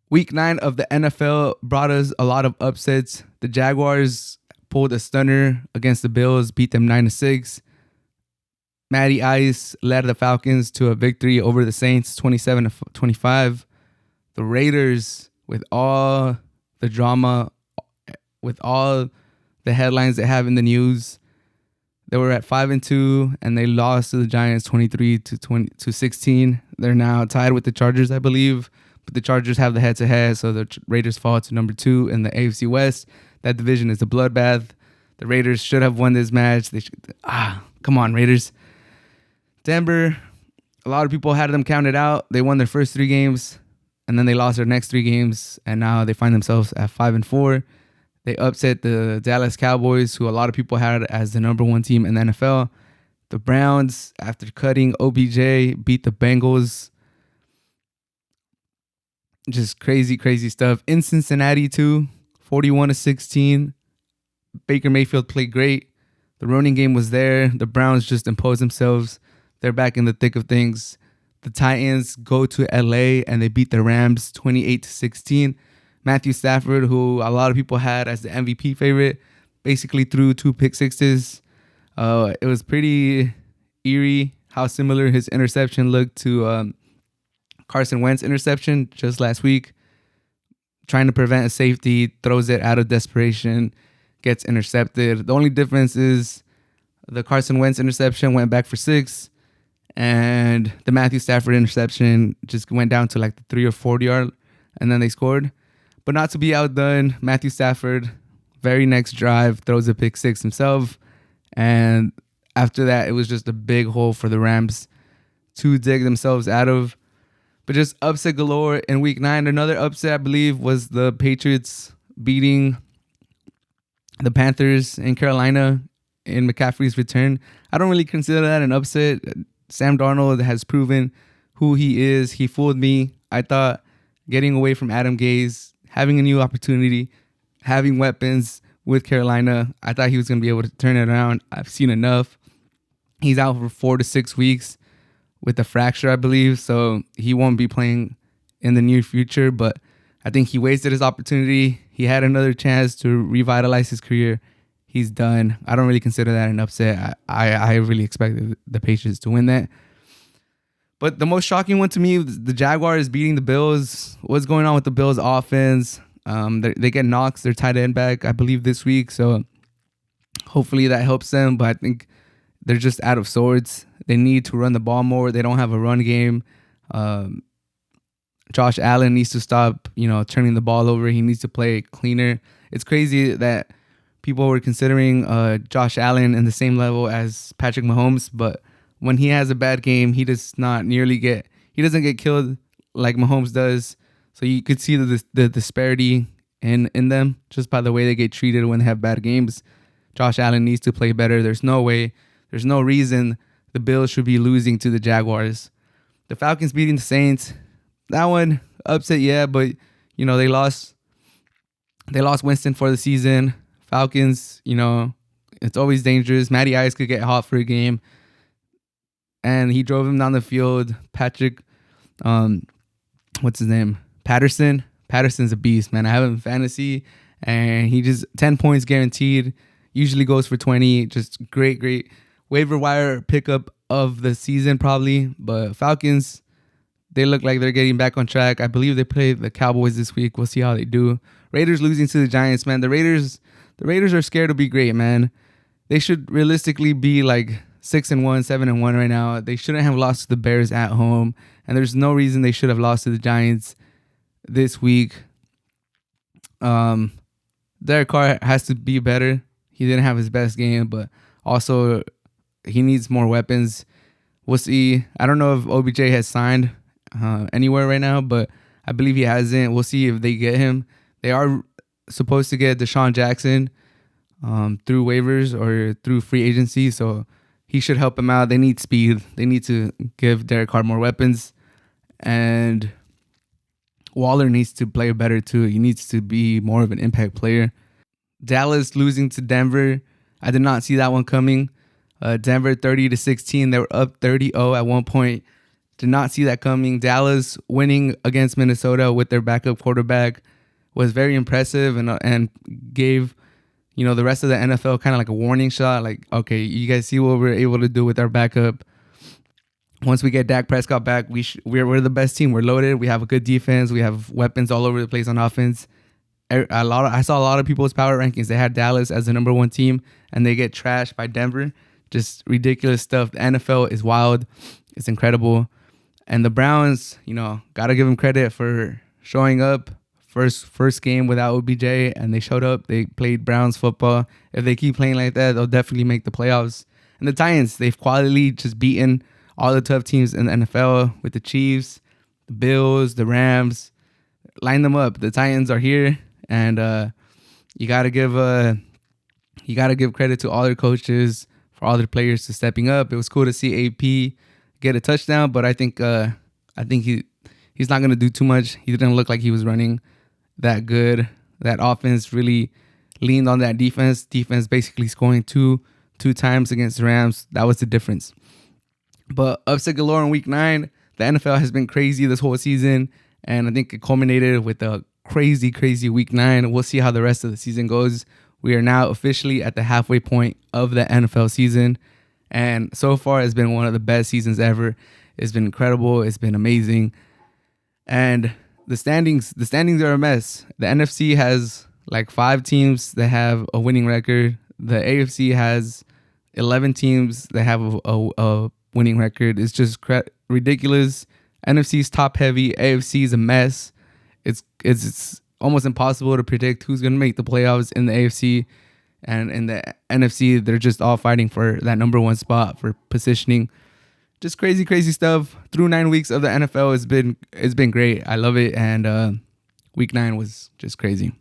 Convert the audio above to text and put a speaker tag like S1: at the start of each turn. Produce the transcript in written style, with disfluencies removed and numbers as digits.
S1: Week 9 of the NFL brought us a lot of upsets. The Jaguars pulled a stunner against the Bills, beat them 9-6. Matty Ice led the Falcons to a victory over the Saints 27-25. The Raiders, with all the drama, with all the headlines they have in the news, they were at 5-2 and they lost to the Giants 23-16. They're now tied with the Chargers, I believe, but the Chargers have the head-to-head, so the Raiders fall to number 2 in the AFC West. That division is a bloodbath. The Raiders should have won this match. Come on, Raiders. Denver, a lot of people had them counted out. They won their first 3 games, and then they lost their next 3 games, and now they find themselves at 5-4. They upset the Dallas Cowboys, who a lot of people had as the number 1 team in the NFL. The Browns, after cutting OBJ, beat the Bengals. Just crazy, crazy stuff. In Cincinnati, too, 41-16. Baker Mayfield played great. The running game was there. The Browns just imposed themselves. They're back in the thick of things. The Titans go to LA and they beat the Rams 28-16. Matthew Stafford, who a lot of people had as the MVP favorite, basically threw 2 pick sixes. It was pretty eerie how similar his interception looked to Carson Wentz interception just last week. Trying to prevent a safety, throws it out of desperation, gets intercepted. The only difference is the Carson Wentz interception went back for 6, and the Matthew Stafford interception just went down to like the 3 or 4 yard, and then they scored. But not to be outdone, Matthew Stafford, very next drive, throws a pick 6 himself. And after that, it was just a big hole for the Rams to dig themselves out of. But just upset galore in week 9. Another upset, I believe, was the Patriots beating the Panthers in Carolina in McCaffrey's return. I don't really consider that an upset. Sam Darnold has proven who he is. He fooled me. I thought getting away from Adam Gase, having a new opportunity, having weapons with Carolina, I thought he was going to be able to turn it around. I've seen enough. He's out for 4 to 6 weeks with a fracture, I believe, so he won't be playing in the near future, but I think he wasted his opportunity. He had another chance to revitalize his career. He's done. I don't really consider that an upset. I really expected the Patriots to win that. But the most shocking one to me, the Jaguars beating the Bills. What's going on with the Bills offense? They get Knox, their tight end, back, I believe, this week. So hopefully that helps them. But I think they're just out of sorts. They need to run the ball more. They don't have a run game. Josh Allen needs to stop, turning the ball over. He needs to play cleaner. It's crazy that people were considering Josh Allen in the same level as Patrick Mahomes, but when he has a bad game, he doesn't get killed like Mahomes does. So you could see the disparity in them just by the way they get treated when they have bad games. Josh Allen needs to play better. There's no reason the Bills should be losing to the Jaguars. The Falcons beating the Saints, that one upset, yeah, but they lost Winston for the season. Falcons, it's always dangerous. Matty Ice could get hot for a game. And he drove him down the field. Patrick, what's his name? Patterson. Patterson's a beast, man. I have him in fantasy, and he just 10 points guaranteed. Usually goes for 20. Just great waiver wire pickup of the season, probably. But Falcons, they look like they're getting back on track. I believe they play the Cowboys this week. We'll see how they do. Raiders losing to the Giants, man. The Raiders are scared to be great, man. They should realistically be like 6-1, 7-1 right now. They shouldn't have lost to the Bears at home, and there's no reason they should have lost to the Giants this week. Derek Carr has to be better. He didn't have his best game, but also he needs more weapons. We'll see. I don't know if OBJ has signed anywhere right now, but I believe he hasn't. We'll see if they get him. They are supposed to get Deshaun Jackson through waivers or through free agency, so he should help him out. They need speed. They need to give Derek Carr more weapons. And Waller needs to play better too. He needs to be more of an impact player. Dallas losing to Denver. I did not see that one coming. Denver 30-16. They were up 30-0 at one point. Did not see that coming. Dallas winning against Minnesota with their backup quarterback was very impressive and gave the rest of the NFL kind of like a warning shot. Like, okay, you guys see what we're able to do with our backup. Once we get Dak Prescott back, we're the best team. We're loaded. We have a good defense. We have weapons all over the place on offense. I saw a lot of people's power rankings. They had Dallas as the number one team, and they get trashed by Denver. Just ridiculous stuff. The NFL is wild. It's incredible. And the Browns, gotta give them credit for showing up. First game without OBJ, and they showed up. They played Browns football. If they keep playing like that, they'll definitely make the playoffs. And the Titans, they've quietly just beaten all the tough teams in the NFL with the Chiefs, the Bills, the Rams. Line them up. The Titans are here, and you gotta give credit to all their coaches for all their players to stepping up. It was cool to see AP get a touchdown, but I think he's not gonna do too much. He didn't look like he was running that good. That offense really leaned on that defense. Defense basically scoring two times against the Rams. That was the difference. But upset galore in week 9. The NFL has been crazy this whole season, and I think it culminated with a crazy week 9. We'll see how the rest of the season goes. We are now officially at the halfway point of the NFL season, and so far it's been one of the best seasons ever. It's been incredible. It's been amazing. And the standings are a mess. The NFC has like 5 teams that have a winning record. The AFC has 11 teams that have a winning record. It's just ridiculous. NFC's top heavy. AFC is a mess. It's almost impossible to predict who's going to make the playoffs in the AFC. And in the NFC, they're just all fighting for that number 1 spot for positioning. Just crazy stuff. Through 9 weeks of the NFL, it's been great. I love it, and week 9 was just crazy.